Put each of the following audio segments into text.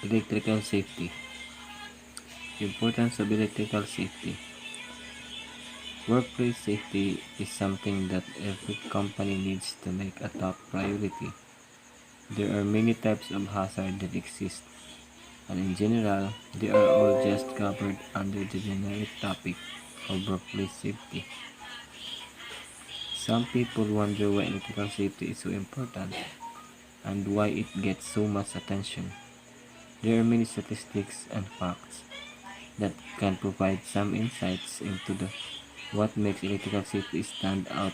Electrical safety. Importance of electrical safety. Workplace safety is something that every company needs to make a top priority. There are many types of hazard that exist, and in general, they are all just covered under the generic topic of workplace safety. Some people wonder why electrical safety is so important and why it gets so much attention. There are many statistics and facts that can provide some insights into what makes electrical safety stand out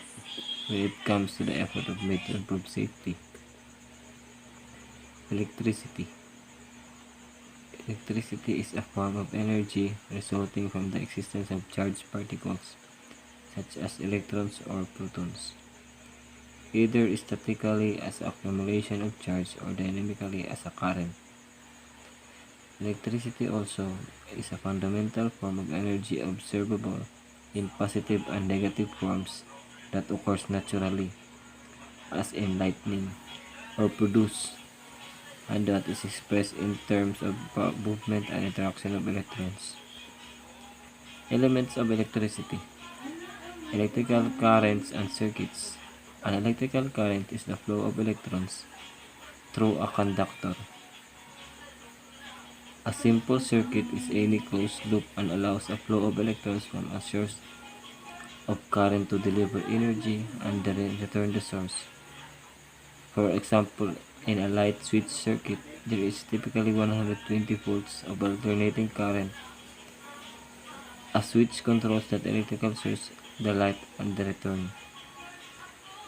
when it comes to the effort of made to improve safety. Electricity. Electricity is a form of energy resulting from the existence of charged particles, such as electrons or protons, either statically as accumulation of charge or dynamically as a current. Electricity also is a fundamental form of energy observable in positive and negative forms that occurs naturally, as in lightning, or produce, and that is expressed in terms of movement and interaction of electrons. Elements of electricity. Electrical currents and circuits. An electrical current is the flow of electrons through a conductor. A simple circuit is any closed loop and allows a flow of electrons from a source of current to deliver energy and then return the source. For example, in a light switch circuit, there is typically 120 volts of alternating current. A switch controls that electrical source, the light, and the return.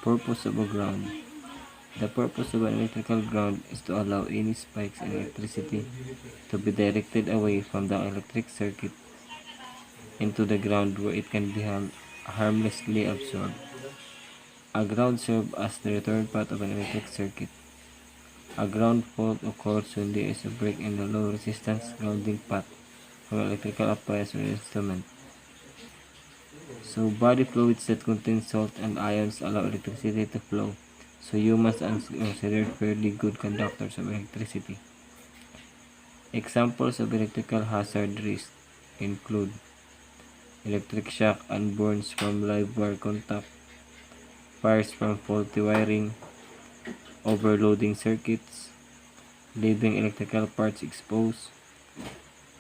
Purpose of a ground. The purpose of an electrical ground is to allow any spikes in electricity to be directed away from the electric circuit into the ground where it can be harmlessly absorbed. A ground serves as the return path of an electric circuit. A ground fault occurs when there is a break in the low resistance grounding path from an electrical appliance or instrument. So body fluids that contain salt and ions allow electricity to flow. So humans are considered fairly good conductors of electricity. Examples of electrical hazard risk include electric shock and burns from live wire contact, fires from faulty wiring, overloading circuits, leaving electrical parts exposed,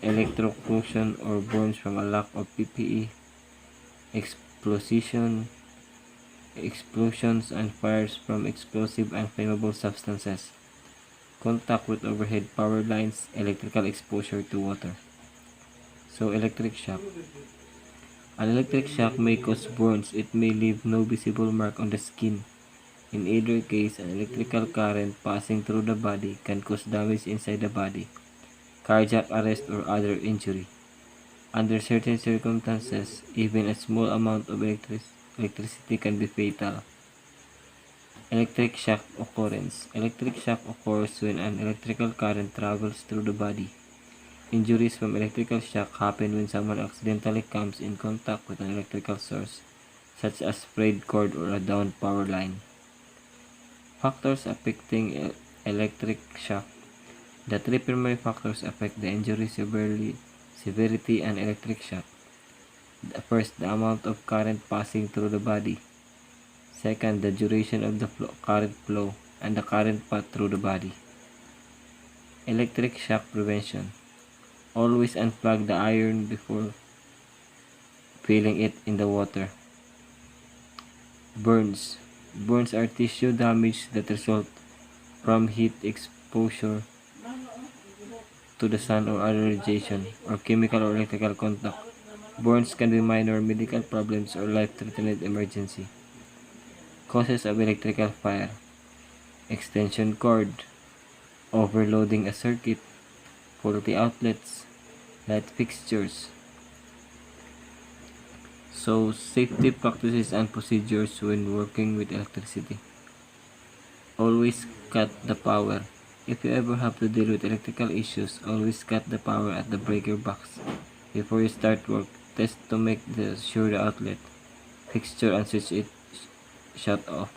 electrocution or burns from a lack of PPE, explosions and fires from explosive and flammable substances, contact with overhead power lines, electrical exposure to water. So, electric shock. An electric shock may cause burns. It may leave no visible mark on the skin. In either case, an electrical current passing through the body can cause damage inside the body, cardiac arrest, or other injury. Under certain circumstances, even a small amount of electricity can be fatal. Electric shock occurrence. Electric shock occurs when an electrical current travels through the body. Injuries from electrical shock happen when someone accidentally comes in contact with an electrical source, such as frayed cord or a downed power line. Factors affecting electric shock. The three primary factors affect the injury severity and electric shock. First, the amount of current passing through the body. Second, the duration of the current flow and the current path through the body. Electric shock prevention. Always unplug the iron before filling it in the water. Burns. Burns are tissue damage that result from heat exposure to the sun or other radiation or chemical or electrical contact. Burns can be minor medical problems or life-threatening emergency. Causes of electrical fire. Extension cord, overloading a circuit, faulty outlets, light fixtures. So, safety practices and procedures when working with electricity. Always cut the power. If you ever have to deal with electrical issues, always cut the power at the breaker box. Before you start work, test to make sure the outlet, fixture and switch it shut off.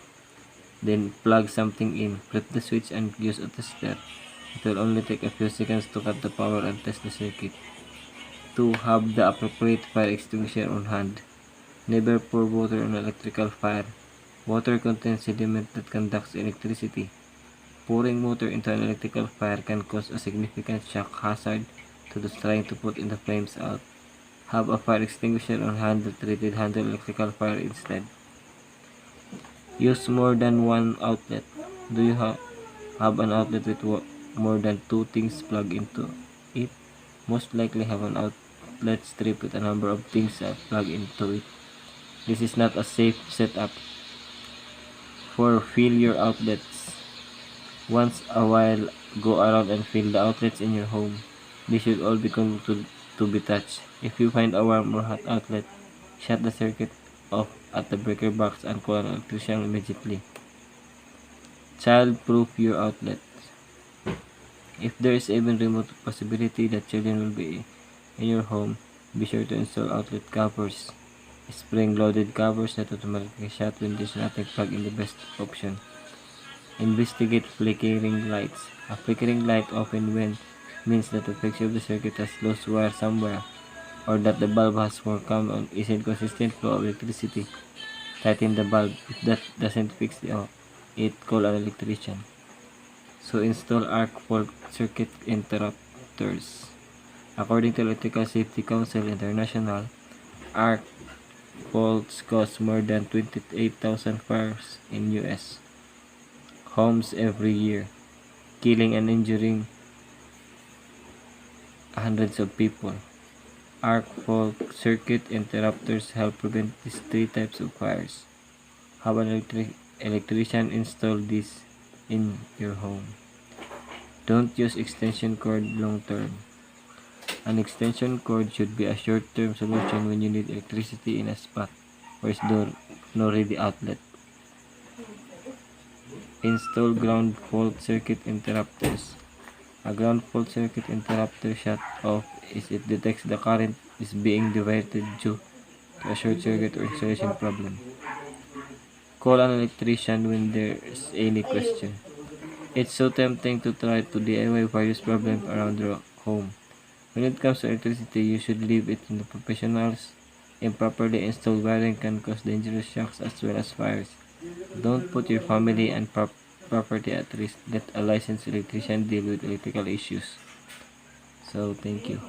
Then plug something in, flip the switch and use a tester. It will only take a few seconds to cut the power and test the circuit. 2. Have the appropriate fire extinguisher on hand. Never pour water on electrical fire. Water contains sediment that conducts electricity. Pouring water into an electrical fire can cause a significant shock hazard to those trying to put in the flames out. Have a fire extinguisher on hand that will handle electrical fire instead. Use more than one outlet. Do you have an outlet with more than 2 things plugged into it? Most likely have an outlet strip with a number of things plugged into it. This is not a safe setup. For fill your outlets. Once a while, go around and fill the outlets in your home. They should all be connected to be touched. If you find a warm or hot outlet, shut the circuit off at the breaker box and call an electrician immediately. Child-proof your outlets. If there is even remote possibility that children will be in your home, be sure to install outlet covers. Spring-loaded covers that automatically shut when there's nothing plugged in the best option. Investigate flickering lights. A flickering light often means that the fixture of the circuit has lost wire somewhere, or that the bulb has more common or inconsistent flow of electricity. Tighten the bulb. If that doesn't fix it, call an electrician. So install arc fault circuit interrupters. According to Electrical Safety Council International, arc faults cause more than 28,000 fires in U.S. homes every year, killing and injuring hundreds of people. Arc fault circuit interrupters help prevent these 3 types of fires. Have an electrician install this in your home. Don't use extension cord long term. An extension cord should be a short-term solution when you need electricity in a spot where there's no ready outlet. Install ground fault circuit interrupters. A ground fault circuit interrupter shut off is it detects the current is being diverted due to a short circuit or installation problem. Call an electrician when there's any question. It's so tempting to try to DIY various problems around your home. When it comes to electricity, you should leave it to the professionals. Improperly installed wiring can cause dangerous shocks as well as fires. Don't put your family and property at risk. Let a licensed electrician deal with electrical issues. So, thank you.